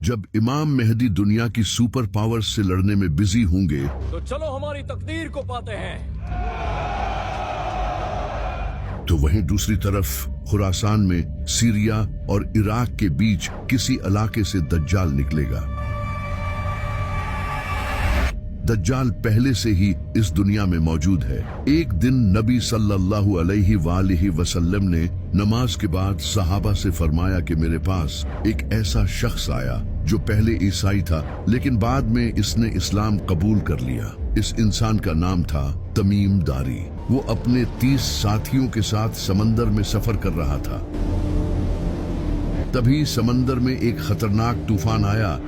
जब इमाम मेहदी दुनिया की सुपर पावर्स से लड़ने में बिजी होंगे तो चलो हमारी तकदीर को पाते हैं। तो वहीं दूसरी तरफ खुरासान में सीरिया और इराक के बीच किसी इलाके से दज्जाल निकलेगा। दज्जाल पहले से ही इस दुनिया में मौजूद है। एक दिन नबी सल्लल्लाहु अलैहि वसल्लम ने नमाज के बाद सहाबा से फरमाया कि मेरे पास एक ऐसा शख्स आया जो पहले ईसाई था लेकिन बाद में इसने इस्लाम कबूल कर लिया। इस इंसान का नाम था तमीम दारी। वो अपने 30 साथियों के साथ समंदर में सफर कर रहा था। तभी समंदर में एक खतरनाक तूफान आया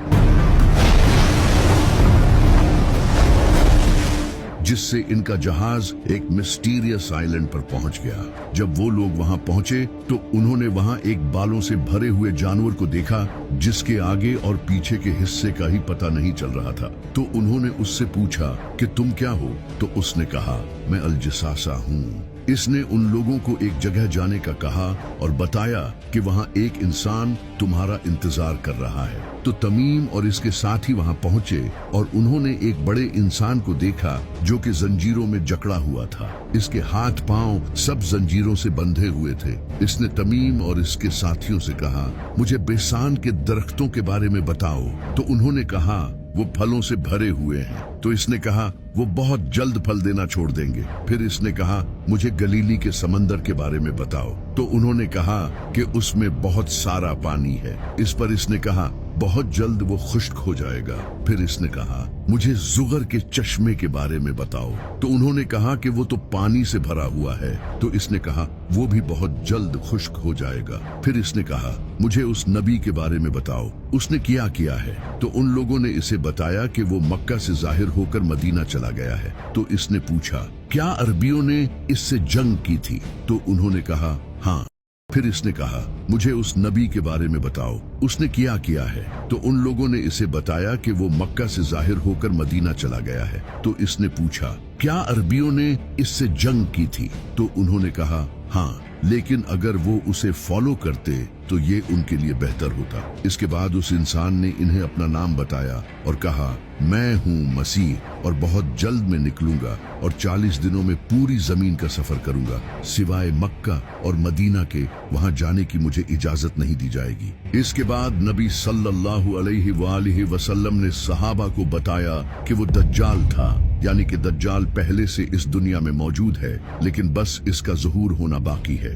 जिससे इनका जहाज एक मिस्टीरियस आइलैंड पर पहुंच गया। जब वो लोग वहां पहुंचे तो उन्होंने वहां एक बालों से भरे हुए जानवर को देखा जिसके आगे और पीछे के हिस्से का ही पता नहीं चल रहा था। तो उन्होंने उससे पूछा कि तुम क्या हो? तो उसने कहा मैं अल जसासा हूँ। इसने उन लोगों को एक जगह जाने का कहा और बताया कि वहां एक इंसान तुम्हारा इंतजार कर रहा है। तो तमीम और इसके साथी वहां पहुंचे और उन्होंने एक बड़े इंसान को देखा जो कि जंजीरों में जकड़ा हुआ था। इसके हाथ पांव सब जंजीरों से बंधे हुए थे। इसने तमीम और इसके साथियों से कहा मुझे बेसान के दरख्तों के बारे में बताओ। तो उन्होंने कहा वो फलों से भरे हुए हैं। तो इसने कहा वो बहुत जल्द फल देना छोड़ देंगे। फिर इसने कहा मुझे गलीली के समंदर के बारे में बताओ। तो उन्होंने कहा कि उसमें बहुत सारा पानी है। इस पर इसने कहा बहुत जल्द वो खुश्क हो जाएगा। फिर इसने कहा मुझे जुगर के चश्मे के बारे में बताओ। तो उन्होंने कहा कि वो तो पानी से भरा हुआ है। तो इसने कहा वो भी बहुत जल्द खुश्क हो जाएगा। फिर इसने कहा मुझे उस नबी के बारे में बताओ, उसने किया है। तो उन लोगों ने इसे बताया कि वो मक्का से जाहिर होकर मदीना चला गया है। तो इसने पूछा क्या अरबियों ने इससे जंग की थी? तो उन्होंने कहा हाँ। फिर इसने कहा मुझे उस नबी के बारे में बताओ, उसने किया है। तो उन लोगों ने इसे बताया कि वो मक्का से जाहिर होकर मदीना चला गया है। तो इसने पूछा क्या अरबियों ने इससे जंग की थी? तो उन्होंने कहा हाँ, लेकिन अगर वो उसे फॉलो करते तो ये उनके लिए बेहतर होता। इसके बाद उस इंसान ने इन्हें अपना नाम बताया और कहा मैं हूँ मसीह और बहुत जल्द मैं निकलूंगा और 40 दिनों में पूरी जमीन का सफर करूंगा, सिवाय मक्का और मदीना के, वहां जाने की मुझे इजाजत नहीं दी जाएगी। इसके बाद नबी सल्लल्लाहु अलैहि वसल्लम ने सहाबा को बताया कि वो दज्जाल था, यानी कि दज्जाल पहले से इस दुनिया में मौजूद है लेकिन बस इसका ज़ुहूर होना बाकी है।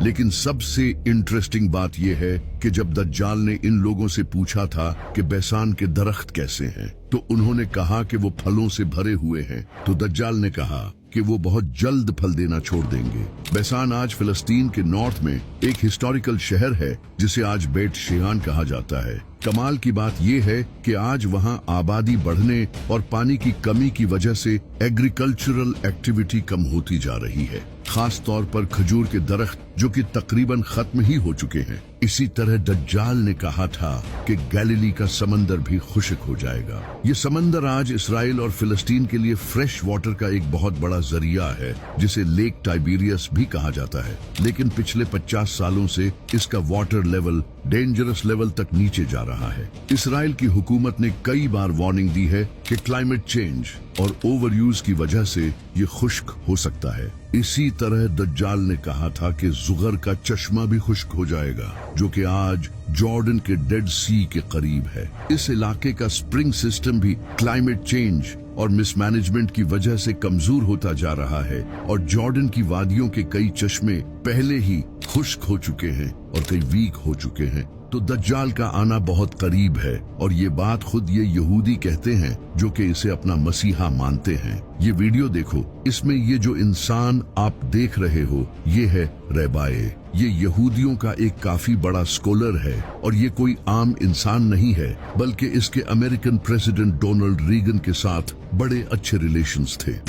लेकिन सबसे इंटरेस्टिंग बात यह है कि जब दज्जाल ने इन लोगों से पूछा था कि बैसान के दरख्त कैसे हैं, तो उन्होंने कहा कि वो फलों से भरे हुए हैं। तो दज्जाल ने कहा कि वो बहुत जल्द फल देना छोड़ देंगे। बैसान आज फिलिस्तीन के नॉर्थ में एक हिस्टोरिकल शहर है जिसे आज बेट शेयान कहा जाता है। कमाल की बात यह है कि आज वहां आबादी बढ़ने और पानी की कमी की वजह से एग्रीकल्चरल एक्टिविटी कम होती जा रही है, खास तौर पर खजूर के दरख्त जो कि तकरीबन खत्म ही हो चुके हैं। इसी तरह दज्जाल ने कहा था कि गैलीली का समंदर भी खुश्क हो जाएगा। ये समंदर आज इसराइल और फिलिस्तीन के लिए फ्रेश वाटर का एक बहुत बड़ा जरिया है जिसे लेक टाइबेरियस भी कहा जाता है। लेकिन पिछले 50 सालों से इसका वाटर लेवल डेंजरस लेवल तक नीचे जा रहा है। इसराइल की हुकूमत ने कई बार वार्निंग दी है कि क्लाइमेट चेंज और ओवर यूज की वजह से ये खुश्क हो सकता है। इसी तरह दज्जाल ने कहा था कि जुगर का चश्मा भी खुश्क हो जाएगा जो कि आज जॉर्डन के डेड सी के करीब है। इस इलाके का स्प्रिंग सिस्टम भी क्लाइमेट चेंज और मिसमैनेजमेंट की वजह से कमजोर होता जा रहा है और जॉर्डन की वादियों के कई चश्मे पहले ही खुश्क हो चुके हैं और कई वीक हो चुके हैं। तो दज्जाल का आना बहुत करीब है और ये बात खुद ये यहूदी कहते हैं जो कि इसे अपना मसीहा मानते हैं। ये वीडियो देखो, इसमें ये जो इंसान आप देख रहे हो ये है रैबाए। ये यहूदियों का एक काफी बड़ा स्कॉलर है और ये कोई आम इंसान नहीं है बल्कि इसके अमेरिकन प्रेसिडेंट डोनाल्ड रीगन के साथ बड़े अच्छे रिलेशंस थे।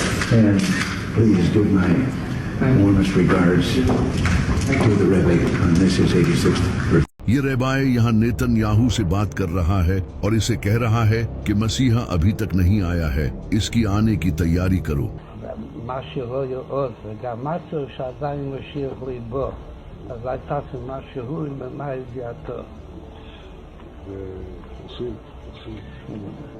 ये रेबाए यहाँ नेतन्याहू से बात कर रहा है और इसे कह रहा है कि मसीहा अभी तक नहीं आया है, इसकी आने की तैयारी करो। אז הייתה סימן שהוא עם מה ידיעתו.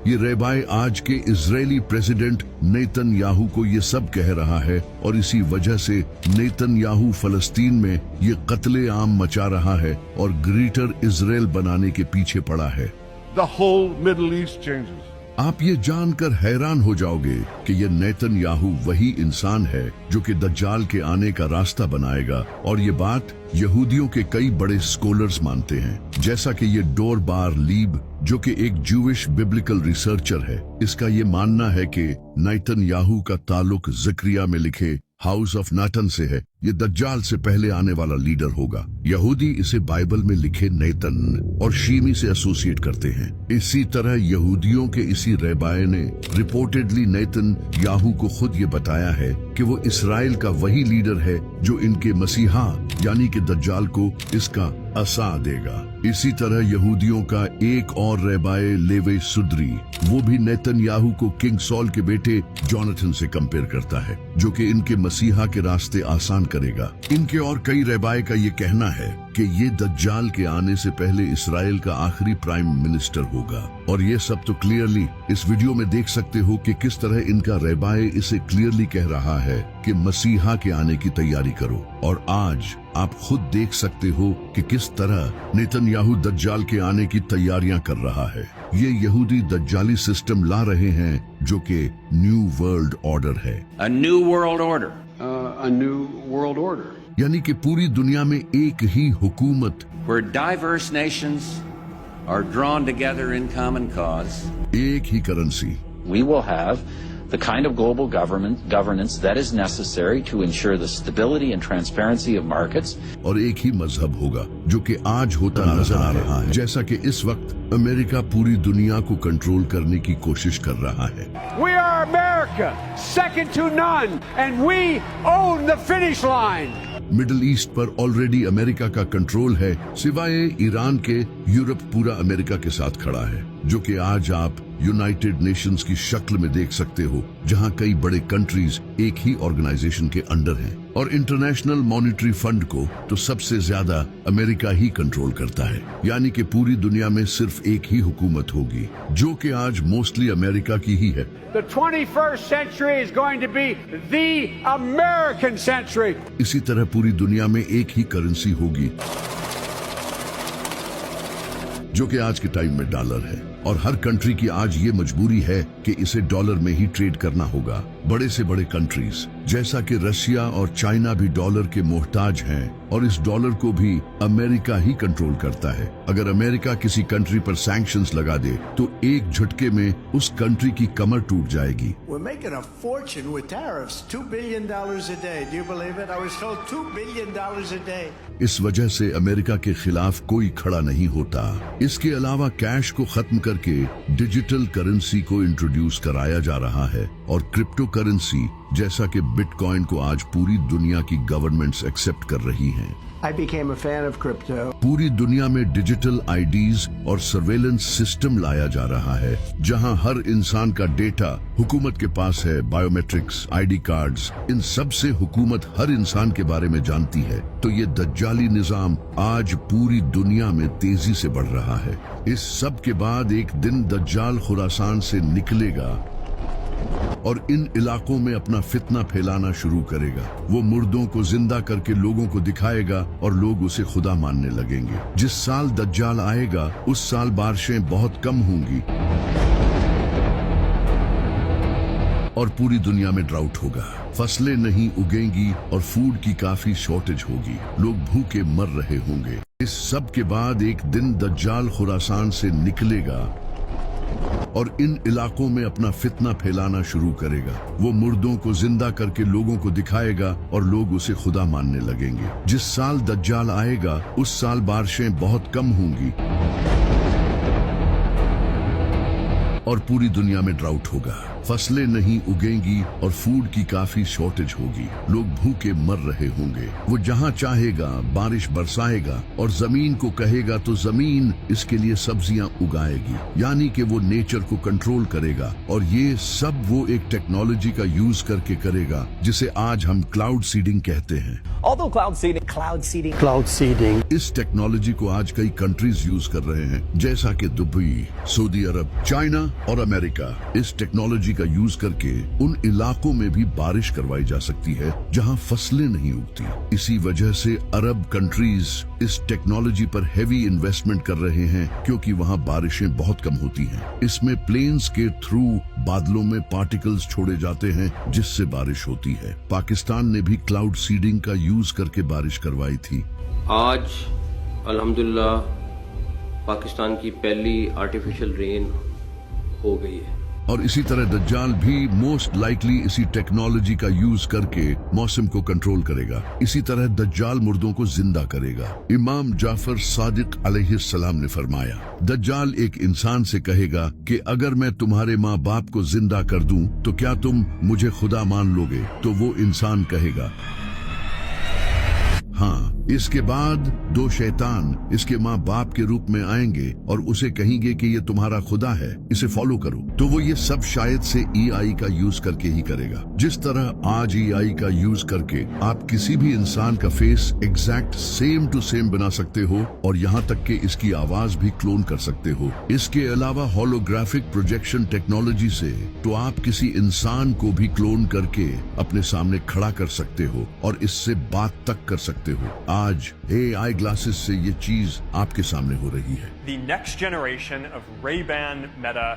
ये रेबाई आज के इजरायली प्रेसिडेंट नेतन्याहू को ये सब कह रहा है और इसी वजह से नेतन्याहू फलस्तीन में ये कत्ले आम मचा रहा है और ग्रेटर इजराइल बनाने के पीछे पड़ा है। The whole Middle East changes. आप ये जानकर हैरान हो जाओगे कि ये नेतन्याहू वही इंसान है जो कि दज्जाल के आने का रास्ता बनाएगा, और ये बात यहूदियों के कई बड़े स्कॉलर्स मानते हैं, जैसा कि ये डोर बार लीब जो कि एक जूविश बिब्लिकल रिसर्चर है। इसका ये मानना है कि नेतन्याहू का ताल्लुक ज़करिया में लिखे हाउस ऑफ नाटन से है। ये दज्जाल से पहले आने वाला लीडर होगा। यहूदी इसे बाइबल में लिखे नेतन और शीमी से एसोसिएट करते हैं। इसी तरह यहूदियों के इसी रेबाए ने रिपोर्टेडली नेतन याहू को खुद ये बताया है कि वो इसराइल का वही लीडर है जो इनके मसीहा यानी कि दज्जाल को इसका असा देगा। इसी तरह यहूदियों का एक और रेबाए लेवे सुद्री, वो भी नेतन्याहू को किंग सॉल के बेटे जोनाथन से कंपेयर करता है, जो कि इनके मसीहा के रास्ते आसान करेगा। इनके और कई रेबाए का ये कहना है कि ये दज्जाल के आने से पहले इसराइल का आखिरी प्राइम मिनिस्टर होगा। और ये सब तो क्लियरली इस वीडियो में देख सकते हो कि किस तरह इनका रेबाए इसे क्लियरली कह रहा है कि मसीहा के आने की तैयारी करो। और आज आप खुद देख सकते हो कि किस तरह नेतन्याहू दज्जाल के आने की तैयारियां कर रहा है। ये यहूदी दज्जाली सिस्टम ला रहे हैं जो कि न्यू वर्ल्ड ऑर्डर है। A new world order. A new world order. यानी कि पूरी दुनिया में एक ही हुकूमत, Where diverse nations are drawn together in common cause. एक ही currency. We will have the kind of global governance that is necessary to ensure the stability and transparency of markets. और एक ही मजहब होगा जो कि आज होता नजर आ रहा है, जैसा कि इस वक्त अमेरिका पूरी दुनिया को कंट्रोल करने की कोशिश कर रहा है। We are America, second to none, and we own the finish line. Middle east पर ऑलरेडी अमेरिका का कंट्रोल है, सिवाय ईरान के। यूरोप पूरा अमेरिका के साथ खड़ा है, जो कि आज आप यूनाइटेड नेशंस की शक्ल में देख सकते हो, जहां कई बड़े कंट्रीज एक ही ऑर्गेनाइजेशन के अंडर हैं। और इंटरनेशनल मॉनेटरी फंड को तो सबसे ज्यादा अमेरिका ही कंट्रोल करता है, यानी कि पूरी दुनिया में सिर्फ एक ही हुकूमत होगी, जो कि आज मोस्टली अमेरिका की ही है। The 21st century is going to be the American century. इसी तरह पूरी दुनिया में एक ही करेंसी होगी, जो कि आज के टाइम में डॉलर है। और हर कंट्री की आज ये मजबूरी है कि इसे डॉलर में ही ट्रेड करना होगा। बड़े से बड़े कंट्रीज जैसा कि रशिया और चाइना भी डॉलर के मोहताज हैं, और इस डॉलर को भी अमेरिका ही कंट्रोल करता है। अगर अमेरिका किसी कंट्री पर सैंक्शंस लगा दे तो एक झटके में उस कंट्री की कमर टूट जाएगी। We're making a fortune with tariffs, $2 billion a day. Do you believe it? I was told $2 billion a day. इस वजह से अमेरिका के खिलाफ कोई खड़ा नहीं होता। इसके अलावा कैश को खत्म करके डिजिटल करेंसी को इंट्रोड्यूस कराया जा रहा है, और क्रिप्टो करेंसी जैसा कि बिटकॉइन को आज पूरी दुनिया की गवर्नमेंट्स एक्सेप्ट कर रही हैं। I became a fan of crypto. पूरी दुनिया में डिजिटल आईडीज और सर्वेलेंस सिस्टम लाया जा रहा है, जहां हर इंसान का डेटा हुकूमत के पास है। बायोमेट्रिक्स, आईडी कार्ड्स, इन सब से हुकूमत हर इंसान के बारे में जानती है। तो ये दज्जाली निजाम आज पूरी दुनिया में तेजी से बढ़ रहा है। इस सब के बाद एक दिन दज्जाल खुरासान से निकलेगा और इन इलाकों में अपना फितना फैलाना शुरू करेगा। वो मुर्दों को जिंदा करके लोगों को दिखाएगा और लोग उसे खुदा मानने लगेंगे। जिस साल दज्जाल आएगा उस साल बारिशें बहुत कम होंगी और पूरी दुनिया में ड्राउट होगा, फसलें नहीं उगेंगी और फूड की काफी शॉर्टेज होगी, लोग भूखे मर रहे होंगे। इस सब के बाद एक दिन दज्जाल खुरासान से निकलेगा और इन इलाकों में अपना फितना फैलाना शुरू करेगा। वो मुर्दों को जिंदा करके लोगों को दिखाएगा और लोग उसे खुदा मानने लगेंगे। जिस साल दज्जाल आएगा उस साल बारिशें बहुत कम होंगी और पूरी दुनिया में ड्राउट होगा, फसलें नहीं उगेंगी और फूड की काफी शॉर्टेज होगी। लोग भूखे मर रहे होंगे। वो जहाँ चाहेगा बारिश बरसाएगा और जमीन को कहेगा तो जमीन इसके लिए सब्जियां उगाएगी, यानी कि वो नेचर को कंट्रोल करेगा। और ये सब वो एक टेक्नोलॉजी का यूज करके करेगा जिसे आज हम क्लाउड सीडिंग कहते हैं। Although cloud seeding, इस टेक्नोलॉजी को आज कई कंट्रीज यूज कर रहे हैं, जैसा कि दुबई, सऊदी अरब, चाइना और अमेरिका। इस टेक्नोलॉजी का यूज करके उन इलाकों में भी बारिश करवाई जा सकती है जहां फसलें नहीं उगती। इसी वजह से अरब कंट्रीज इस टेक्नोलॉजी पर हेवी इन्वेस्टमेंट कर रहे हैं, क्योंकि वहां बारिशें बहुत कम होती हैं। इसमें प्लेन्स के थ्रू बादलों में पार्टिकल्स छोड़े जाते हैं जिससे बारिश होती है। पाकिस्तान ने भी क्लाउड सीडिंग का यूज करके बारिश करवाई थी। आज अल्हम्दुलिल्लाह पाकिस्तान की पहली आर्टिफिशियल रेन हो गई है। और इसी तरह दज्जाल भी मोस्ट लाइकली इसी टेक्नोलॉजी का यूज करके मौसम को कंट्रोल करेगा। इसी तरह दज्जाल मुर्दों को जिंदा करेगा। इमाम जाफर सादिक अलैहिस्सलाम ने फरमाया, दज्जाल एक इंसान से कहेगा कि अगर मैं तुम्हारे माँ बाप को जिंदा कर दूं तो क्या तुम मुझे खुदा मान लोगे? तो वो इंसान कहेगा हाँ। इसके बाद दो शैतान इसके माँ बाप के रूप में आएंगे और उसे कहेंगे कि ये तुम्हारा खुदा है, इसे फॉलो करो। तो वो ये सब शायद से EI का यूज करके ही करेगा। जिस तरह आज EI का यूज करके आप किसी भी इंसान का face exact same to same बना सकते हो और यहाँ तक कि इसकी आवाज भी क्लोन कर सकते हो। इसके अलावा होलोग्राफिक प्रोजेक्शन टेक्नोलॉजी से तो आप किसी इंसान को भी क्लोन करके अपने सामने खड़ा कर सकते हो और इससे बात तक कर सकते हो। आज AI ग्लासेस से ये चीज आपके सामने हो रही है। The next generation of Ray-Ban Meta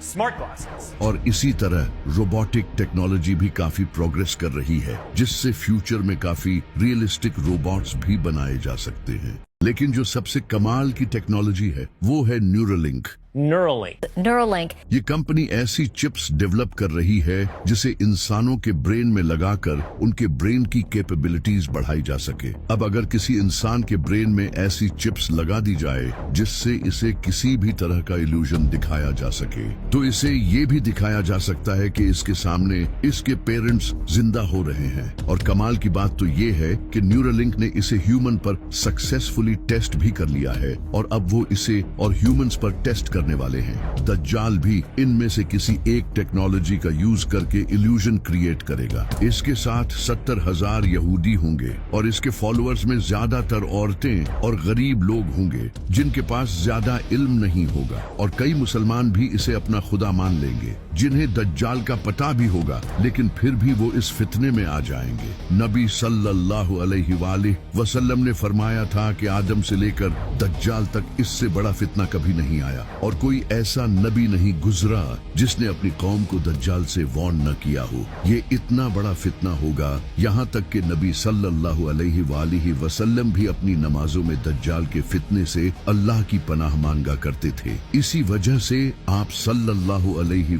smart glasses. और इसी तरह रोबोटिक टेक्नोलॉजी भी काफी प्रोग्रेस कर रही है, जिससे फ्यूचर में काफी रियलिस्टिक रोबोट्स भी बनाए जा सकते हैं। लेकिन जो सबसे कमाल की टेक्नोलॉजी है वो है न्यूरोलिंक। Neuralink. ये कंपनी ऐसी चिप्स डेवलप कर रही है जिसे इंसानों के ब्रेन में लगाकर उनके ब्रेन की कैपेबिलिटीज बढ़ाई जा सके। अब अगर किसी इंसान के ब्रेन में ऐसी चिप्स लगा दी जाए जिससे इसे किसी भी तरह का इल्यूजन दिखाया जा सके, तो इसे ये भी दिखाया जा सकता है कि इसके सामने इसके पेरेंट्स जिंदा हो रहे हैं। और कमाल की बात तो ये है कि न्यूरोलिंक ने इसे ह्यूमन पर सक्सेसफुली टेस्ट भी कर लिया है और अब वो इसे और ह्यूमंस पर टेस्ट करने वाले हैं। दज्जाल भी इनमें से किसी एक टेक्नोलॉजी का यूज करके इल्यूजन क्रिएट करेगा। इसके साथ 70,000 यहूदी होंगे और इसके फॉलोअर्स में ज्यादातर औरतें और गरीब लोग होंगे जिनके पास ज्यादा इल्म नहीं होगा। और कई मुसलमान भी इसे अपना खुदा मान लेंगे जिन्हें दज्जाल का पता भी होगा, लेकिन फिर भी वो इस फितने में आ जाएंगे। नबी सल्लल्लाहु अलैहि वसल्लम ने फरमाया था कि आदम से लेकर दज्जाल तक इससे बड़ा फितना कभी नहीं आया और कोई ऐसा नबी नहीं गुजरा जिसने अपनी कौम को दज्जाल से वार्न न किया हो। ये इतना बड़ा फितना होगा, यहाँ तक कि नबी सल्लल्लाहु अलैहि वसल्लम भी अपनी नमाजों में दज्जाल के फितने से अल्लाह की पनाह मांगा करते थे। इसी वजह से आप सल्लल्लाहु अलैहि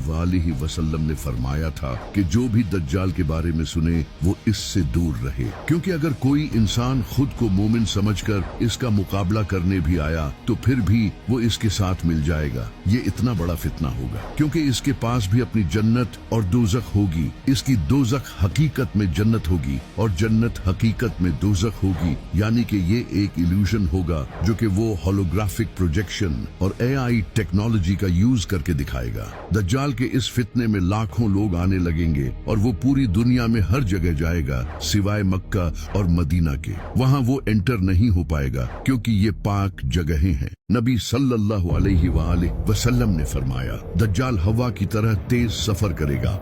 वसल्लम ने फरमाया था कि जो भी दज्जाल के बारे में सुने वो इससे दूर रहे, क्योंकि अगर कोई इंसान खुद को मोमिन समझकर इसका मुकाबला करने भी आया तो फिर भी वो इसके साथ मिल जाएगा। ये इतना बड़ा फितना होगा क्योंकि इसके पास भी अपनी जन्नत और दोजख होगी। इसकी दोजख हकीकत में जन्नत होगी और जन्नत हकीकत में दोजख होगी, यानी कि ये एक इल्यूजन होगा जो कि वो होलोग्राफिक प्रोजेक्शन और AI टेक्नोलॉजी का यूज करके दिखाएगा। दज्जाल के इस फितने में लाखों लोग आने लगेंगे और वो पूरी दुनिया में हर जगह जाएगा सिवाय मक्का और मदीना के। वहाँ वो एंटर नहीं हो पाएगा क्योंकि ये पाक जगहें हैं। नबी सल्लल्लाहु अलैहि वसल्लम ने फरमाया, दज्जाल हवा की तरह तेज सफर करेगा।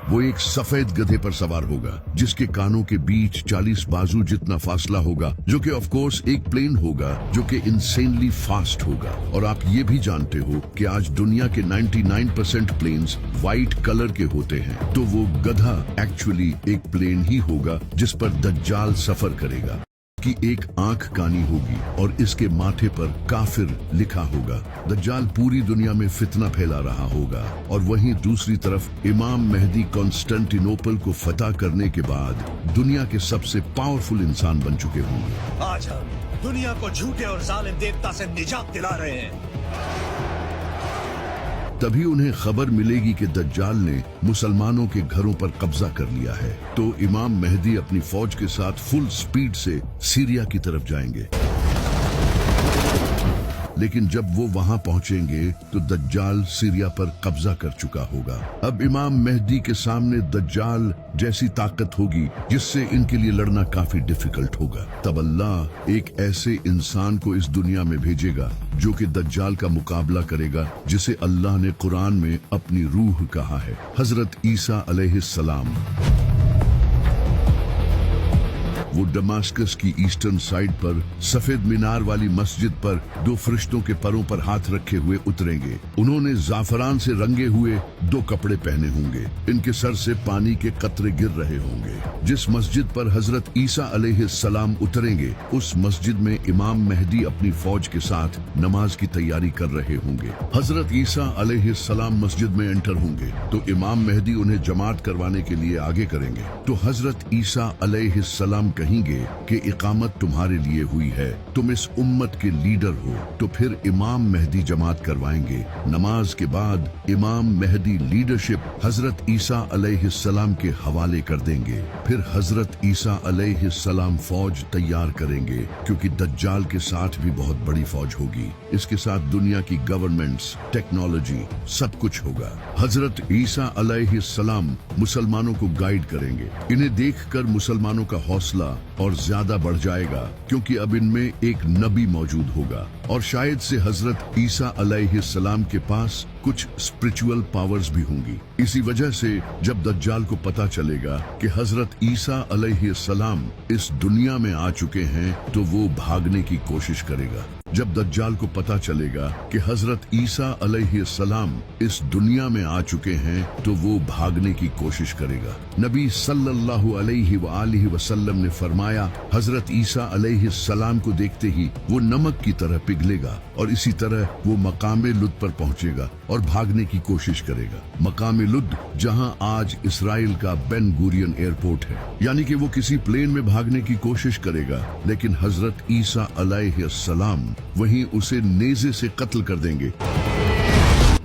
वो एक सफेद गधे पर सवार होगा जिसके कानों के बीच 40 बाजू जितना फासला होगा, जो कि ऑफ कोर्स एक प्लेन होगा जो कि इंसेनली फास्ट होगा। और आप ये भी जानते हो कि आज दुनिया के 99% प्लेन्स व्हाइट कलर के होते हैं, तो वो गधा एक्चुअली एक प्लेन ही होगा जिस पर दज्जाल सफर करेगा। की एक आंख कानी होगी और इसके माथे पर काफिर लिखा होगा। दज्जाल पूरी दुनिया में फितना फैला रहा होगा और वहीं दूसरी तरफ इमाम मेहदी कॉन्स्टेंटिनोपल को फतह करने के बाद दुनिया के सबसे पावरफुल इंसान बन चुके होंगे। आज हम दुनिया को झूठे और जालिम देवता से निजात दिला रहे हैं। तभी उन्हें खबर मिलेगी कि दज्जाल ने मुसलमानों के घरों पर कब्जा कर लिया है। तो इमाम मेहदी अपनी फौज के साथ फुल स्पीड से सीरिया की तरफ जाएंगे। लेकिन जब वो वहां पहुंचेंगे तो दज्जाल सीरिया पर कब्जा कर चुका होगा। अब इमाम मेहदी के सामने दज्जाल जैसी ताकत होगी जिससे इनके लिए लड़ना काफी डिफिकल्ट होगा। तब अल्लाह एक ऐसे इंसान को इस दुनिया में भेजेगा जो कि दज्जाल का मुकाबला करेगा, जिसे अल्लाह ने कुरान में अपनी रूह कहा है, हजरत ईसा अलैहिस्सलाम। वो दमास्कस की ईस्टर्न साइड पर सफेद मीनार वाली मस्जिद पर 2 फरिश्तों के परों पर हाथ रखे हुए उतरेंगे। उन्होंने जाफरान से रंगे हुए 2 कपड़े पहने होंगे। इनके सर से पानी के कतरे गिर रहे होंगे। जिस मस्जिद पर हजरत ईसा अलैहिस्सलाम उतरेंगे उस मस्जिद में इमाम मेहदी अपनी फौज के साथ नमाज की तैयारी कर रहे होंगे। हजरत ईसा अलैहिस्सलाम मस्जिद में एंटर होंगे तो इमाम मेहदी उन्हें जमात करवाने के लिए आगे करेंगे। तो हजरत ईसा अलैहिस्सलाम कहेंगे कि इकामत तुम्हारे लिए हुई है, तुम इस उम्मत के लीडर हो। तो फिर इमाम मेहदी जमात करवाएंगे। नमाज के बाद इमाम मेहदी लीडरशिप हजरत ईसा अलैहिस्सलाम के हवाले कर देंगे। फिर हजरत ईसा अलैहिस्सलाम फौज तैयार करेंगे, क्योंकि दज्जाल के साथ भी बहुत बड़ी फौज होगी। इसके साथ दुनिया की गवर्नमेंट्स, टेक्नोलॉजी, सब कुछ होगा। हजरत ईसा अलैहिस्सलाम मुसलमानों को गाइड करेंगे। इन्हें देखकर मुसलमानों का हौसला और ज्यादा बढ़ जाएगा, क्योंकि अब इनमें एक नबी मौजूद होगा और शायद से हजरत ईसा अलैहिस्सलाम के पास कुछ स्पिरिचुअल पावर्स भी होंगी। इसी वजह से जब दज्जाल को पता चलेगा कि हजरत ईसा अलैहिस्सलाम इस दुनिया में आ चुके हैं तो वो भागने की कोशिश करेगा। जब दज्जाल को पता चलेगा कि हजरत ईसा अलैहिस्सलाम इस दुनिया में आ चुके हैं तो वो भागने की कोशिश करेगा। नबी सल्लल्लाहु अलैहि वआलिहि वसल्लम ने फरमाया, हजरत ईसा अलैहिस्सलाम को देखते ही वो नमक की तरह पिघलेगा और इसी तरह वो मकामे लुद पर पहुंचेगा और भागने की कोशिश करेगा। मकामे लुद जहां आज इसराइल का बेन गुरियन एयरपोर्ट है, यानी कि वो किसी प्लेन में भागने की कोशिश करेगा, लेकिन हजरत ईसा अलैहिस्सलाम वहीं उसे नेज़े से कत्ल कर देंगे,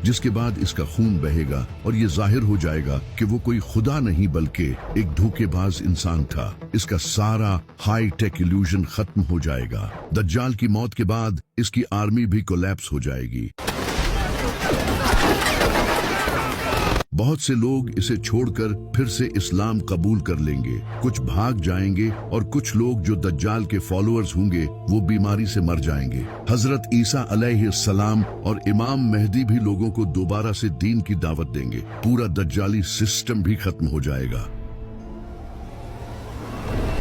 जिसके बाद इसका खून बहेगा और ये जाहिर हो जाएगा कि वो कोई खुदा नहीं बल्कि एक धोखेबाज इंसान था। इसका सारा हाई टेक इल्यूजन खत्म हो जाएगा। दज्जाल की मौत के बाद इसकी आर्मी भी कोलैप्स हो जाएगी। बहुत से लोग इसे छोड़कर फिर से इस्लाम कबूल कर लेंगे, कुछ भाग जाएंगे और कुछ लोग जो दज्जाल के फॉलोअर्स होंगे वो बीमारी से मर जाएंगे। हजरत ईसा अलैहिस्सलाम और इमाम मेहदी भी लोगों को दोबारा से दीन की दावत देंगे। पूरा दज्जाली सिस्टम भी खत्म हो जाएगा।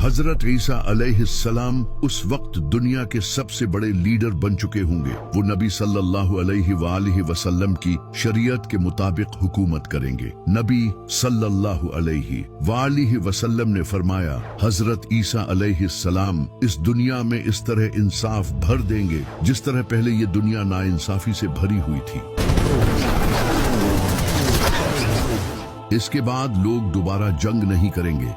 हजरत ईसा अलैहिस्सलाम उस वक्त दुनिया के सबसे बड़े लीडर बन चुके होंगे। वो नबी सल्लल्लाहु अलैहि वालिहि वसल्लम की शरीयत के मुताबिक हुकूमत करेंगे। नबी सल्लल्लाहु अलैहि वालिहि वसल्लम ने फरमाया, हजरत ईसा अलैहिस्सलाम इस दुनिया में इस तरह इंसाफ भर देंगे जिस तरह पहले ये दुनिया नाइंसाफी से भरी हुई थी। इसके बाद लोग दोबारा जंग नहीं करेंगे।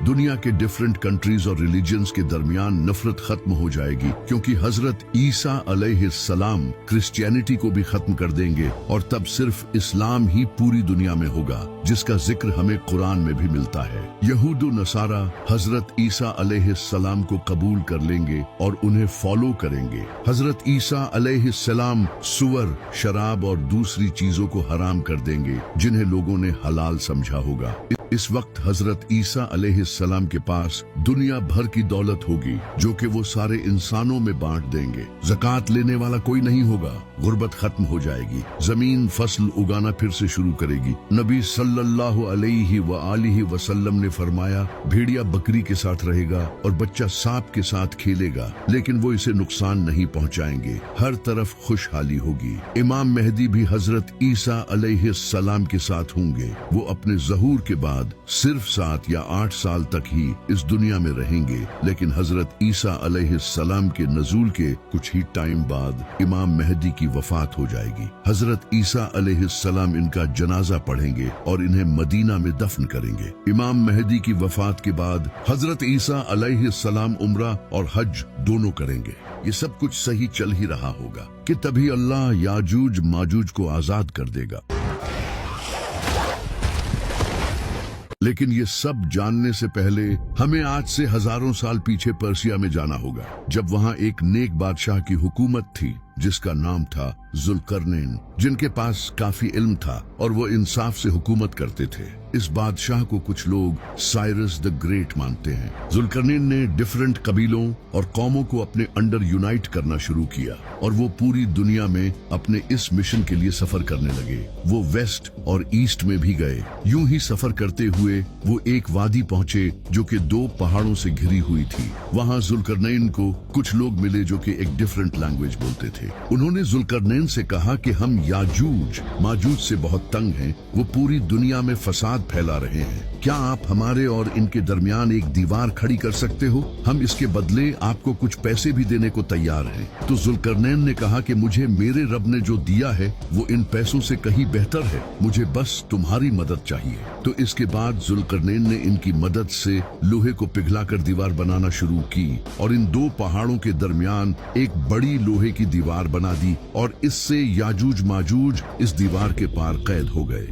दुनिया के डिफरेंट कंट्रीज और रिलीजन्स के दरमियान नफरत खत्म हो जाएगी, क्योंकि हजरत ईसा अलैहिस्सलाम क्रिश्चियनिटी को भी खत्म कर देंगे और तब सिर्फ इस्लाम ही पूरी दुनिया में होगा, जिसका जिक्र हमें कुरान में भी मिलता है। यहूद व नसारा हजरत ईसा अलैहिस्सलाम को कबूल कर लेंगे और उन्हें फॉलो करेंगे। हजरत ईसा अलैहिस्सलाम सुअर, शराब और दूसरी चीजों को हराम कर देंगे जिन्हें लोगों ने हलाल समझा होगा। इस वक्त हजरत ईसा अलैहिस्सलाम के पास दुनिया भर की दौलत होगी जो कि वो सारे इंसानों में बांट देंगे। ज़कात लेने वाला कोई नहीं होगा, गुर्बत खत्म हो जाएगी, जमीन फसल उगाना फिर से शुरू करेगी। नबी सल्लल्लाहु अलैहि वआलिहि वसल्लम ने फरमाया, भेड़िया बकरी के साथ रहेगा और बच्चा सांप के साथ खेलेगा, लेकिन वो इसे नुकसान नहीं पहुंचाएंगे। हर तरफ खुशहाली होगी। इमाम मेहदी भी हजरत ईसा अलैहिस्सलाम के साथ होंगे। वो अपने ज़हूर के बाद बाद सिर्फ 7 या 8 साल तक ही इस दुनिया में रहेंगे, लेकिन हजरत ईसा अलैहिस्सलाम के नजूल के कुछ ही टाइम बाद इमाम मेहदी की वफात हो जाएगी। हजरत ईसा अलैहिस्सलाम इनका जनाजा पढ़ेंगे और इन्हें मदीना में दफन करेंगे। इमाम मेहदी की वफात के बाद हजरत ईसा अलैहिस्सलाम उम्रा और हज दोनों करेंगे। ये सब कुछ सही चल ही रहा होगा कि तभी अल्लाह याजूज माजूज को आजाद कर देगा। लेकिन ये सब जानने से पहले हमें आज से हजारों साल पीछे पर्सिया में जाना होगा, जब वहाँ एक नेक बादशाह की हुकूमत थी जिसका नाम था जुल्करनैन, जिनके पास काफी इल्म था और वो इंसाफ से हुकूमत करते थे। इस बादशाह को कुछ लोग साइरस द ग्रेट मानते हैं। जुल्करनैन ने डिफरेंट कबीलों और कौमों को अपने अंडर यूनाइट करना शुरू किया और वो पूरी दुनिया में अपने इस मिशन के लिए सफर करने लगे। वो वेस्ट और ईस्ट में भी गए। यूं ही सफर करते हुए वो एक वादी पहुंचे जो कि 2 पहाड़ों से घिरी हुई थी। वहाँ जुल्करनैन को कुछ लोग मिले जो कि एक डिफरेंट लैंग्वेज बोलते थे। उन्होंने जुल्करनैन से कहा कि हम याजूज माजूज से बहुत तंग हैं, वो पूरी दुनिया में फसाद फैला रहे हैं। क्या आप हमारे और इनके दरमियान एक दीवार खड़ी कर सकते हो? हम इसके बदले आपको कुछ पैसे भी देने को तैयार हैं। तो जुल्करनैन ने कहा कि मुझे मेरे रब ने जो दिया है वो इन पैसों से कहीं बेहतर है, मुझे बस तुम्हारी मदद चाहिए। तो इसके बाद जुल्करनैन ने इनकी मदद से लोहे को पिघलाकर दीवार बनाना शुरू की और इन 2 पहाड़ों के दरमियान एक बड़ी लोहे की दीवार बना दी और इससे याजूज माजूज इस दीवार के पार कैद हो गए।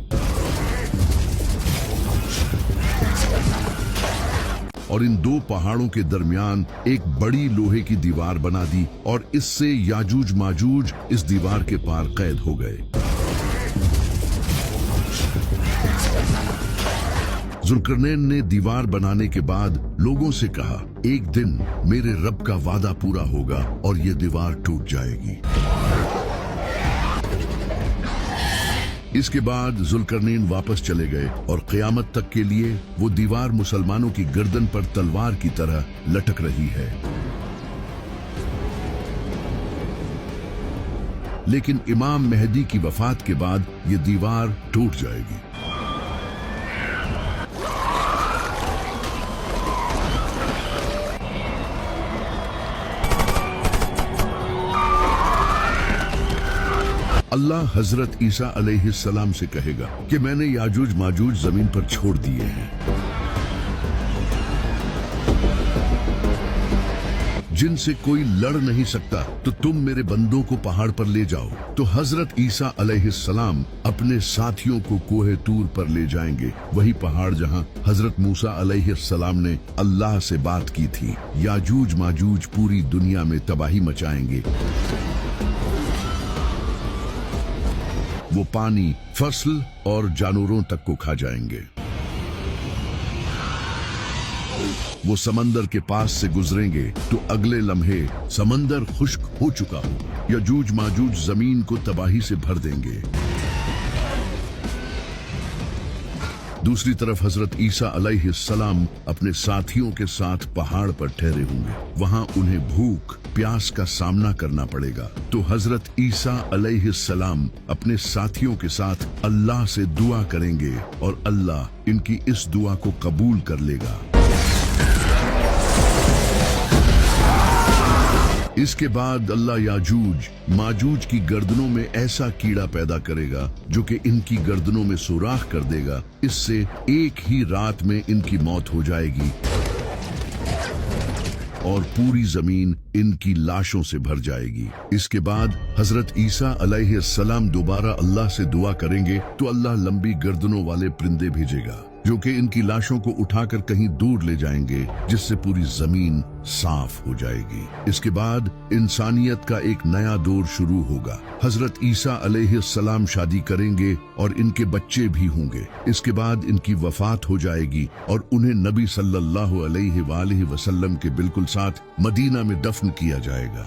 और इन 2 पहाड़ों के दरमियान एक बड़ी लोहे की दीवार बना दी और इससे याजूज माजूज इस दीवार के पार कैद हो गए। जुल्करनैन ने दीवार बनाने के बाद लोगों से कहा, एक दिन मेरे रब का वादा पूरा होगा और ये दीवार टूट जाएगी। इसके बाद जुल्करनैन वापस चले गए और क़यामत तक के लिए वो दीवार मुसलमानों की गर्दन पर तलवार की तरह लटक रही है। लेकिन इमाम मेहदी की वफात के बाद ये दीवार टूट जाएगी। अल्लाह हजरत ईसा अलैहिस्सलाम से कहेगा कि मैंने याजूज माजूज जमीन पर छोड़ दिए हैं, जिनसे कोई लड़ नहीं सकता, तो तुम मेरे बंदों को पहाड़ पर ले जाओ। तो हजरत ईसा अलैहिस्सलाम अपने साथियों को कोहे तूर पर ले जाएंगे, वही पहाड़ जहां हजरत मूसा अलैहिस्सलाम ने अल्लाह से बात की थी। याजूज माजूज पूरी दुनिया में तबाही मचाएंगे। वो पानी, फसल और जानवरों तक को खा जाएंगे। वो समंदर के पास से गुजरेंगे तो अगले लम्हे समंदर खुश्क हो चुका हो। याजूज माजूज जमीन को तबाही से भर देंगे। दूसरी तरफ हजरत ईसा अलैहिस्सलाम अपने साथियों के साथ पहाड़ पर ठहरे होंगे। वहां उन्हें भूख प्यास का सामना करना पड़ेगा। तो हजरत ईसा अलैहिस्सलाम अपने साथियों के साथ अल्लाह से दुआ करेंगे और अल्लाह इनकी इस दुआ को कबूल कर लेगा। इसके बाद अल्लाह याजूज माजूज की गर्दनों में ऐसा कीड़ा पैदा करेगा जो कि इनकी गर्दनों में सुराख कर देगा। इससे एक ही रात में इनकी मौत हो जाएगी और पूरी जमीन इनकी लाशों से भर जाएगी। इसके बाद हजरत ईसा अलैहिस्सलाम दोबारा अल्लाह से दुआ करेंगे तो अल्लाह लंबी गर्दनों वाले परिंदे भेजेगा जो कि इनकी लाशों को उठाकर कहीं दूर ले जाएंगे, जिससे पूरी जमीन साफ हो जाएगी। इसके बाद इंसानियत का एक नया दौर शुरू होगा। हजरत ईसा अलैहिस्सलाम शादी करेंगे और इनके बच्चे भी होंगे। इसके बाद इनकी वफात हो जाएगी और उन्हें नबी सल्लल्लाहु अलैहि वसल्लम के बिल्कुल साथ मदीना में दफन किया जाएगा।